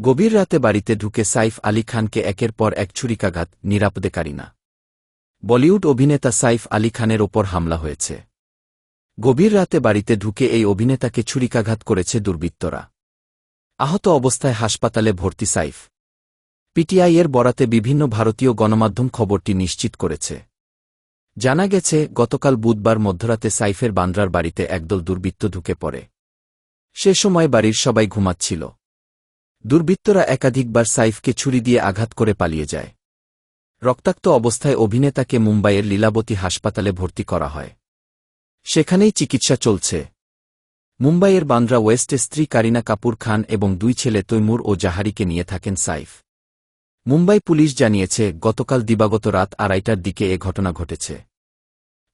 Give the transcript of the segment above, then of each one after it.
গভীর রাতে বাড়িতে ঢুকে সাইফ আলী খানকে একের পর এক ছুরিকাঘাত, নিরাপদেকারীনা। বলিউড অভিনেতা সাইফ আলী খানের ওপর হামলা হয়েছে। গভীর রাতে বাড়িতে ঢুকে এই অভিনেতাকে ছুরিকাঘাত করেছে দুর্বৃত্তরা। আহত অবস্থায় হাসপাতালে ভর্তি সাইফ। পিটিআইয়ের বরাতে বিভিন্ন ভারতীয় গণমাধ্যম খবরটি নিশ্চিত করেছে। জানা গেছে, গতকাল বুধবার মধ্যরাতে সাইফের বান্দ্রার বাড়িতে একদল দুর্বৃত্ত ঢুকে পড়ে। সে সময় বাড়ির সবাই ঘুমাচ্ছিল। দুর্বৃত্তরা একাধিকবার সাইফকে ছুরি দিয়ে আঘাত করে পালিয়ে যায়। রক্তাক্ত অবস্থায় অভিনেতাকে মুম্বাইয়ের লীলাবতী হাসপাতালে ভর্তি করা হয়। সেখানেই চিকিৎসা চলছে। মুম্বাইয়ের বান্দ্রা ওয়েস্টে স্ত্রী কারিনা কাপুর খান এবং দুই ছেলে তৈমুর ও জাহারিকে নিয়ে থাকেন সাইফ। মুম্বাই পুলিশ জানিয়েছে, গতকাল দিবাগত রাত 2:30টার দিকে এ ঘটনা ঘটেছে।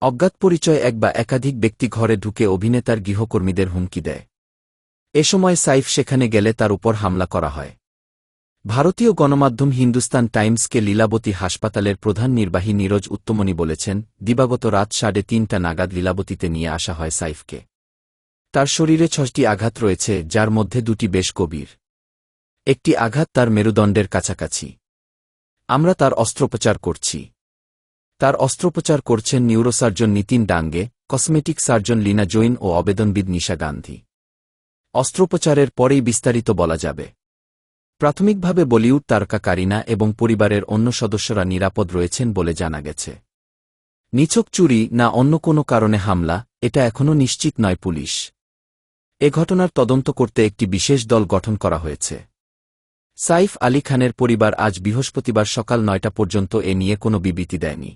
অজ্ঞাত পরিচয় এক বা একাধিক ব্যক্তি ঘরে ঢুকে অভিনেতার গৃহকর্মীদের হুমকি দেয়। এ সময় সাইফ সেখানে গেলে তার উপর হামলা করা হয়। ভারতীয় গণমাধ্যম হিন্দুস্তান টাইমসকে লীলাবতী হাসপাতালের প্রধান নির্বাহী নীরজ উত্তমনি বলেছেন, দিবাগত রাত 3:30টা নাগাদ লীলাবতীতে নিয়ে আসা হয় সাইফকে। তার শরীরে 6টি আঘাত রয়েছে, যার মধ্যে 2টি বেশ গভীর। একটি আঘাত তার মেরুদণ্ডের কাছাকাছি। আমরা তার অস্ত্রোপচার করছি। তার অস্ত্রোপচার করছেন neurosurgeon Nitin ডাঙ্গে, cosmetic surgeon Leena Jain ও অবেদনবিদ নিশা গান্ধী। অস্ত্রোপচারের পরেই বিস্তারিত বলা যাবে। প্রাথমিকভাবে বলিউড তারকা কারিনা এবং পরিবারের অন্য সদস্যরা নিরাপদ রয়েছেন বলে জানা গেছে। নিছক চুরি না অন্য কোনো কারণে হামলা, এটা এখনও নিশ্চিত নয় পুলিশ। এ ঘটনার তদন্ত করতে একটি বিশেষ দল গঠন করা হয়েছে। সাইফ আলী খানের পরিবার আজ বৃহস্পতিবার সকাল 9টা পর্যন্ত এ নিয়ে কোনো বিবৃতি দেয়নি।